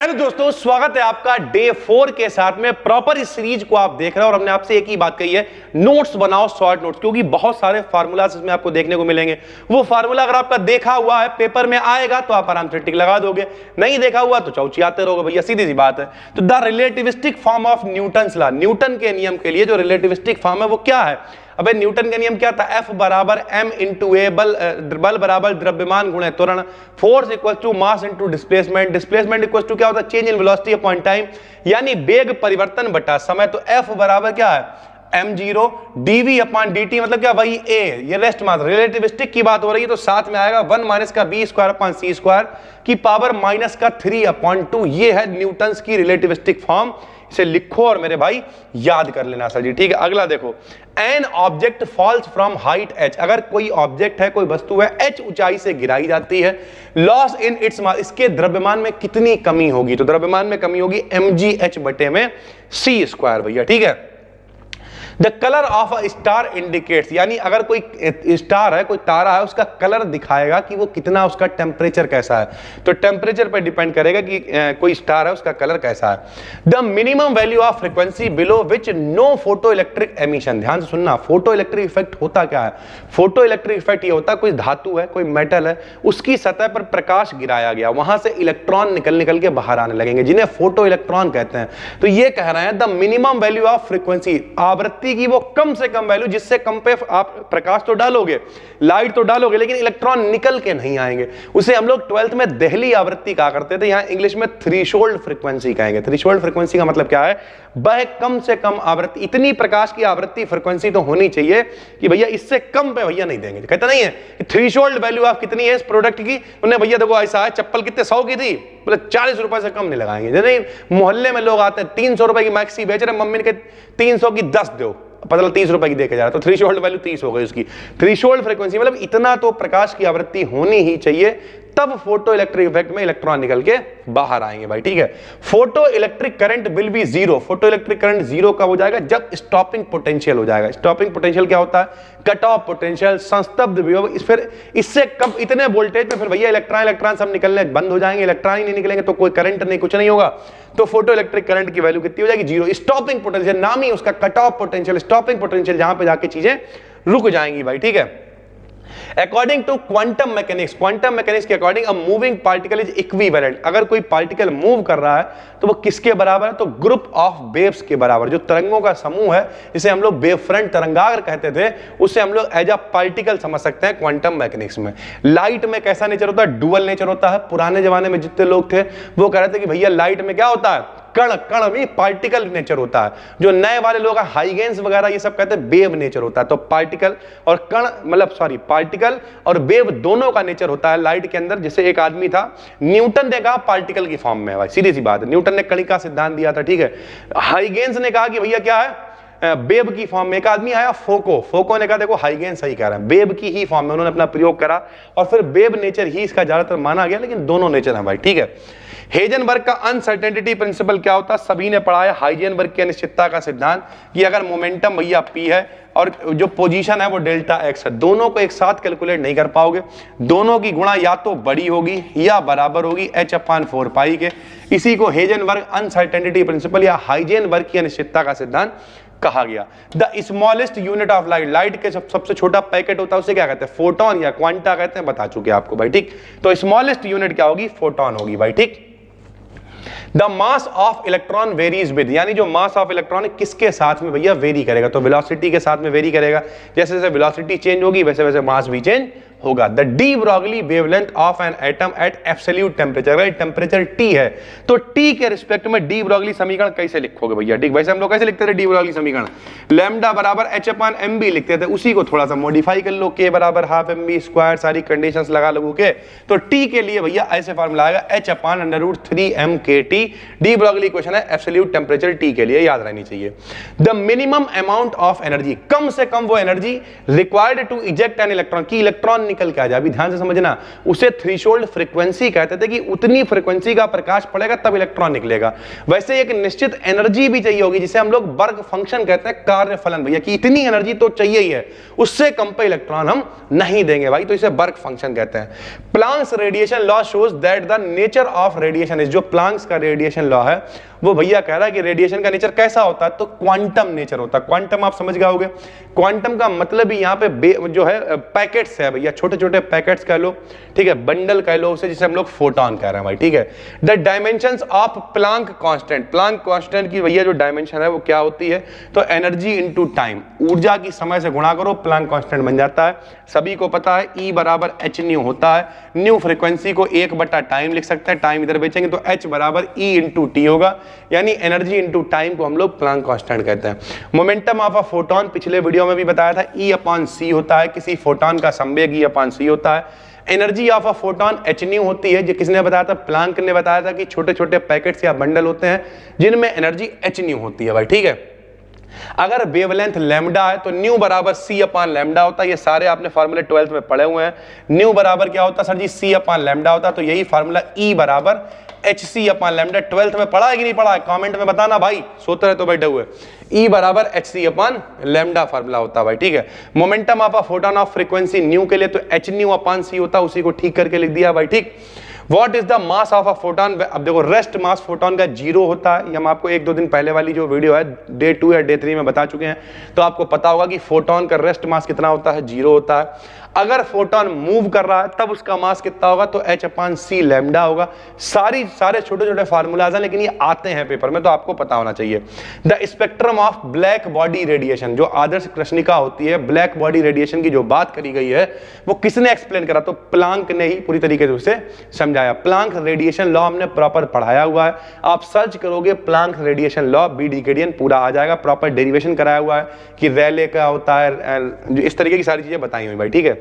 Hello दोस्तों, स्वागत है आपका डे 4 के साथ में। प्रॉपर इस सीरीज को आप देख रहे हो और हमने आपसे एक ही बात कही है, नोट्स बनाओ, शॉर्ट नोट्स, क्योंकि बहुत सारे फार्मूलाज इसमें आपको देखने को मिलेंगे। वो फार्मूला अगर आपका देखा हुआ है, पेपर में आएगा तो आप आराम से टिक लगा दोगे, नहीं देखा हुआ तो चौची आते रहोगे भैया, सीधी सी बात है। तो the relativistic form of Newton's law, Newton के नियम के लिए जो रिलेटिविस्टिक फॉर्म है वो क्या है? अबे न्यूटन का नियम क्या था? F बराबर m इंटू ए, बल बराबर द्रव्यमान गुणे त्वरण, force equal to mass into displacement, displacement equal to क्या होता है? Change in velocity upon time, यानी वेग परिवर्तन बटा समय। तो F बराबर क्या है? m0 dv अपॉन dt, मतलब क्या? वही a, ये रेस्ट मास, रिलेटिविस्टिक की बात हो रही है तो साथ में आएगा 1 माइनस का b square upon c square की पावर माइनस का 3 अपॉन 2। ये है न्यूटन्स की रिलेटिविस्टिक फॉर्म, इसे लिखो और मेरे भाई याद कर लेना सर जी, ठीक है। अगला देखो, an object falls from height h, अगर कोई ऑब्जेक्ट है, कोई वस्तु है, h ऊंचाई से गिराई जाती है, लॉस इन इट्स मास, इसके द्रव्यमान में कितनी कमी होगी? तो द्रव्यमान में कमी होगी mgh बटे में c स्क्वायर भैया, ठीक है। The colour of a star indicates, यानी अगर कोई स्टार है, कोई तारा है, उसका कलर दिखाएगा कि वो कितना, उसका टेम्परेचर कैसा है। तो टेम्परेचर पर डिपेंड करेगा कि कोई स्टार है उसका कलर कैसा है। The minimum value of frequency below which no photoelectric emission, ध्यान से सुनना, फोटो इलेक्ट्रिक इफेक्ट होता क्या है? फोटो इलेक्ट्रिक इफेक्ट ये होता है, कोई धातु है, कोई मेटल है, उसकी सतह पर प्रकाश गिराया गया, वहां से इलेक्ट्रॉन निकल के बाहर आने लगेंगे, जिन्हें फोटो इलेक्ट्रॉन कहते हैं। तो ये कह रहे हैं the minimum value of frequency, आवृत्ति की वो कम से कम वैल्यू, जिससे कम पे आप प्रकाश तो डालोगे, लाइट तो डालोगे, लेकिन इलेक्ट्रॉन निकल के नहीं आएंगे, उसे हम लोग 12th में दहली आवृत्ति कहा करते थे, यहां इंग्लिश में थ्रेशोल्ड फ्रीक्वेंसी कहेंगे। थ्रेशोल्ड फ्रीक्वेंसी का मतलब क्या है? वह कम से कम आवृत्ति, इतनी प्रकाश की आवृत्ति फ्रीक्वेंसी तो होनी चाहिए कि भैया इससे कम पे भैया नहीं देंगे। कहते नहीं है कि थ्रेशोल्ड वैल्यू आप कितनी है इस प्रोडक्ट की, उन्हें भैया देखो ऐसा है, चप्पल कितने 100 की थी, बोले 40 रुपए से कम नहीं लगाएंगे। नहीं, मोहल्ले में लोग आते हैं 300 रुपए की मैक्सी बेच रहे, मम्मी ने कहा 300 की 10 दो, पता 30 रुपए की देके जा रहा, तो थ्रेशोल्ड वैल्यू 30 हो गई उसकी। थ्रेशोल्ड फ्रीक्वेंसी मतलब इतना तो प्रकाश की आवृत्ति होनी ही चाहिए, तब फोटो इलेक्ट्रिक इफेक्ट में इलेक्ट्रॉन निकल के बाहर आएंगे भाई, ठीक है। Photo electric current will be zero, photo electric current zero कब हो जाएगा? जब स्टॉपिंग पोटेंशियल हो जाएगा। स्टॉपिंग पोटेंशियल क्या होता है? कट ऑफ पोटेंशियल, संस्तब्ध विभव, फिर इससे कब इतने वोल्टेज में फिर भैया इलेक्ट्रॉन सब निकलने बंद हो जाएंगे, इलेक्ट्रॉन ही नहीं निकलेंगे तो कोई करंट नहीं, कुछ नहीं होगा। तो फोटो इलेक्ट्रिक करंट की वैल्यू कितनी हो जाएगी? जीरो। स्टॉपिंग पोटेंशियल, नाम ही उसका cut off potential, stopping potential, जहां पे जाके चीजें रुक जाएंगी भाई, ठीक है। According to quantum mechanics, quantum mechanics के according a moving particle is equivalent, अगर कोई पार्टिकल मूव कर रहा है तो वो किसके बराबर है? तो ग्रुप ऑफ वेव्स के बराबर। जो तरंगों का समूह है, जिसे हम लोग वेव फ्रंट तरंगाग्र कहते थे, उसे हम लोग एज अ पार्टिकल समझ सकते हैं क्वांटम मैकेनिक्स में। लाइट में कैसा नेचर होता है? डुअल नेचर होता है। पुराने जमाने में जितने लोग थे वो कह रहे थे कि भैया लाइट में क्या होता है? कण, कण भी पार्टिकल नेचर होता है। जो नए वाले लोग हाइगेंस वगैरह ये सब कहते हैं वेव नेचर होता है। तो पार्टिकल और कण, मतलब सॉरी, पार्टिकल और वेव दोनों का नेचर होता है लाइट के अंदर। जैसे एक आदमी था, न्यूटन ने कहा पार्टिकल की फॉर्म में है भाई, सीधी सी बात है, न्यूटन ने कणिका सिद्धांत दिया था, ठीक है। हाइगेंस ने कहा कि भैया क्या है? वेब की फॉर्म में। एक आदमी आया फोको ने कहा देखो हाइगेंस सही कह रहा है, वेब की ही फॉर्म में उन्होंने अपना प्रयोग करा और फिर वेब नेचर ही इसका ज्यादातर माना गया, लेकिन दोनों नेचर है भाई, ठीक है। हेजनबर्ग का अनसर्टेनिटी प्रिंसिपल क्या होता है? सभी ने पढ़ा है। हाइजेनबर्ग की अनिश्चितता का सिद्धांत कि अगर मोमेंटम भैया p है और जो पोजीशन है वो डेल्टा x है, दोनों को एक साथ कैलकुलेट नहीं कर पाओगे, दोनों की गुणा या तो बड़ी होगी या बराबर होगी h/4 पाई के। इसी को हेजनबर्ग अनसर्टेनिटी प्रिंसिपल या हाइजेनबर्ग की अनिश्चितता का सिद्धांत कहा गया। The smallest unit of light, light के सबसे छोटा पैकेट होता है उसे क्या कहते हैं? फोटोन या क्वांटा कहते हैं, बता चुके आपको भाई, ठीक। तो स्मॉलेस्ट यूनिट क्या होगी? फोटोन होगी भाई, ठीक। The mass of electron varies with, यानी जो मास ऑफ इलेक्ट्रॉन है किसके साथ में भैया वेरी करेगा? तो वेलोसिटी के साथ में वेरी करेगा। जैसे जैसे वेलोसिटी चेंज होगी वैसे वैसे मास भी चेंज होगा। The de Broglie wavelength of an atom at absolute temperature, अगर टेम्परेचर T है तो T के रिस्पेक्ट में डी ब्रॉगली समीकरण कैसे लिखोगे भैया? ठीक, वैसे हम लोग कैसे लिखते थे डी ब्रॉगली समीकरण? लैम्डा बराबर h/mb लिखते थे, उसी को थोड़ा सा मॉडिफाई कर लो, k बराबर हाफ mb स्क्वायर, सारी कंडीशंस लगा लगू के, तो T के लिए भैया ऐसे फार्मूला आएगा h/√3mkt। डी ब्रॉगली इक्वेशन है एब्सोल्यूट टेम्परेचर T के लिए, याद रहनी चाहिए। The minimum amount of energy, कम से कम वो energy required to eject an electron, की इलेक्ट्रॉन निकल के आ जाए। अभी ध्यान से समझना, उसे थ्रेशोल्ड फ्रीक्वेंसी कहते थे कि उतनी फ्रीक्वेंसी का प्रकाश पड़ेगा तब इलेक्ट्रॉन निकलेगा। वैसे एक निश्चित एनर्जी भी चाहिए होगी जिसे हम लोग वर्क फंक्शन कहते हैं, कार्य फलन भैया, कि इतनी एनर्जी तो चाहिए ही है, उससे कम पे इलेक्ट्रॉन हम नहीं देंगे भाई, तो इसे वर्क फंक्शन कहते हैं। Planck's radiation law shows that the nature of radiation is, जो प्लांक्स का रेडिएशन लॉ है वो भैया कह रहा है कि रेडिएशन का नेचर कैसा होता है, तो क्वांटम नेचर होता है। क्वांटम आप समझ गए होगे, क्वांटम का मतलब ही यहाँ पे जो है पैकेट्स है भैया, छोटे छोटे पैकेट्स कह लो, ठीक है, बंडल कह लो उसे, जिसे हम लोग फोटॉन कह रहे हैं भाई, ठीक है। The dimensions of Planck constant, Planck constant की भैया जो डायमेंशन है वो क्या होती है, तो एनर्जी इनटू टाइम, ऊर्जा की समय से गुणा करो, प्लांक कांस्टेंट बन जाता है। सभी को पता है E बराबर h न्यू होता है। न्यू फ्रीक्वेंसी को 1 टाइम लिख सकते हैं, टाइम इधर बेचेंगे तो h बराबर E इंटू टी होगा, यानी एनर्जी इनटू टाइम को हम लोग प्लांक कांस्टेंट कहते हैं। मोमेंटम ऑफ अ फोटोन पिछले वीडियो में भी बताया था, E अपॉन C होता है, किसी फोटोन का संवेग E अपॉन C होता है। Energy of a photon h new होती है, जो किसने बताया था, प्लांक ने बताया था कि छोटे छोटे पैकेट्स या बंडल होते हैं जिनमें एनर्जी h न्यू होती है भाई, ठीक है। अगर वेवलेंथ लैम्डा है तो न्यू बराबर C अपॉन लैम्डा होता है, ये सारे आपने फार्मूले 12th में पढ़े हुए हैं। न्यू बराबर क्या होता है सर जी, C अपॉन लैम्डा होता है, तो यही फार्मूला E बराबर HC अपॉन लैम्डा 12th में पढ़ा है कि नहीं पढ़ा है, कमेंट में बताना भाई, सोते रहे तो बैठे हुए। E बराबर HC अपॉन लैम्डा फार्मूला होता है भाई, ठीक है। Momentum of a photon of frequency new के लिए तो h न्यू अपॉन C होता है, उसी को ठीक करके लिख दिया भाई, ठीक। What is the mass of a photon? अब देखो रेस्ट मास फोटोन का 0 होता है, ये हम आपको 1-2 दिन पहले वाली जो वीडियो है डे 2 या डे 3 में बता चुके हैं, तो आपको पता होगा कि फोटोन का रेस्ट मास कितना होता है, 0 होता है। अगर फोटोन मूव कर रहा है तब उसका मास कितना होगा, तो h अपॉन C लैम्डा होगा। सारे छोटे छोटे फार्मूलाज हैं, लेकिन ये आते हैं पेपर में तो आपको पता होना चाहिए। The spectrum of black body radiation, जो आदर्श कृष्णिका होती है, ब्लैक बॉडी रेडिएशन की जो बात करी गई है वो किसने एक्सप्लेन करा, तो प्लांक ने ही पूरी तरीके से उसे समझाया। प्लांक रेडिएशन लॉ हमने प्रॉपर पढ़ाया हुआ है, आप सर्च करोगे प्लांक रेडिएशन लॉ बी डिकेडियन पूरा आ जाएगा, प्रॉपर डेरिवेशन कराया हुआ है कि रैले का होता है, इस तरीके की सारी चीजें बताई हुई भाई, ठीक है।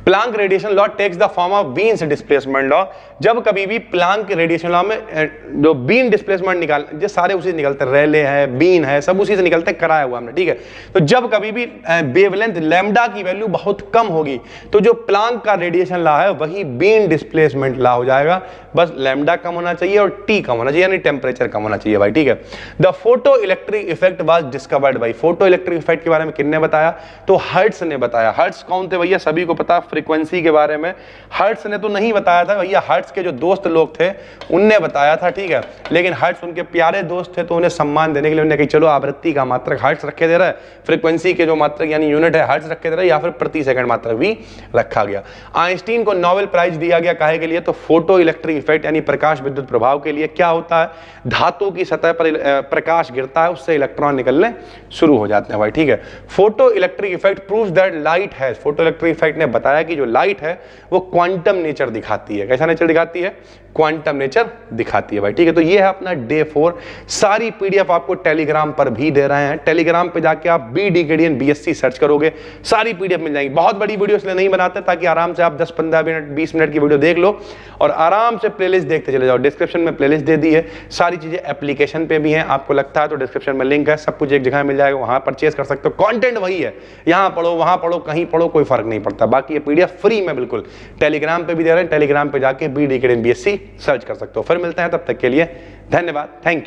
Planck radiation law takes the form of Wien's displacement law, जब कभी भी प्लांक रेडिएशन लॉ में जो बीन डिस्प्लेसमेंट निकाल, जो सारे उसी से निकलते हैं, रैले है, बीन है, सब उसी से निकलते हैं, कराया हुआ हमने, ठीक है। तो जब कभी भी वेवलेंथ लैम्डा की वैल्यू बहुत कम होगी तो जो प्लांक का रेडिएशन लॉ है वही बीन डिस्प्लेसमेंट लॉ हो जाएगा, बस लैम्डा कम होना चाहिए और टी कम होना चाहिए, यानी टेम्परेचर कम होना चाहिए भाई, ठीक है। The photo electric effect was discovered भाई, फोटो इलेक्ट्रिक इफेक्ट के बारे में किसने बताया, तो हर्ट्ज ने बताया। हर्ट्ज कौन थे भैया, सभी को पता, फ्रीक्वेंसी के बारे में हर्ट्ज ने तो नहीं बताया था भैया, हर्ट्ज के जो दोस्त लोग थे उनने बताया था, ठीक है। लेकिन हर्ट्ज उनके प्यारे दोस्त थे तो उन्हें सम्मान देने के लिए उन्होंने कहा चलो आवृत्ति का मात्रक हर्ट्ज रखे दे रहा है, फ्रीक्वेंसी के जो मात्रक यानी यूनिट है हर्ट्ज रखे दे रहा है, या फिर प्रति सेकंड मात्रक भी रखा गया। आइंस्टीन को नोबेल प्राइज दिया गया काहे के लिए, तो फोटो इलेक्ट्रिक इफेक्ट यानी प्रकाश विद्युत प्रभाव के लिए। क्या होता है, धातु की सतह पर प्रकाश गिरता है, उससे इलेक्ट्रॉन निकलने शुरू हो जाते हैं भाई, ठीक है। Photo electric effect proves that light has, photo electric effect ने बताया कि जो लाइट है वो क्वांटम नेचर दिखाती है। कैसा नेचर दिखाती है, क्वांटम नेचर दिखाती है भाई, ठीक है। तो ये है अपना डे 4, सारी पीडीएफ आपको टेलीग्राम पर भी दे रहे हैं, टेलीग्राम पे जाके आप बी डिकेडियन बीएससी सर्च करोगे, सारी पीडीएफ मिल जाएगी। बहुत बड़ी वीडियो इसलिए नहीं बनाते ताकि आराम से आप 10-15 मिनट 20 मिनट की वीडियो देख लो और आराम से प्लेलिस्ट देखते चले जाओ। डिस्क्रिप्शन में प्लेलिस्ट दे दी है, सारी चीजें एप्लीकेशन पे भी हैं, आपको लगता है तो डिस्क्रिप्शन में लिंक है, सब कुछ एक जगह मिल जाएगा, वहां परचेज कर सकते हो। कंटेंट वही है, यहां पढ़ो वहां पढ़ो कहीं पढ़ो कोई फर्क नहीं पड़ता। बाकी ये पीडीएफ फ्री में बिल्कुल टेलीग्राम पे भी दे रहे हैं, टेलीग्राम पे जाके बी डिकेडियन बीएससी सर्च कर सकते हो। फिर मिलते हैं, तब तक के लिए धन्यवाद, थैंक यू।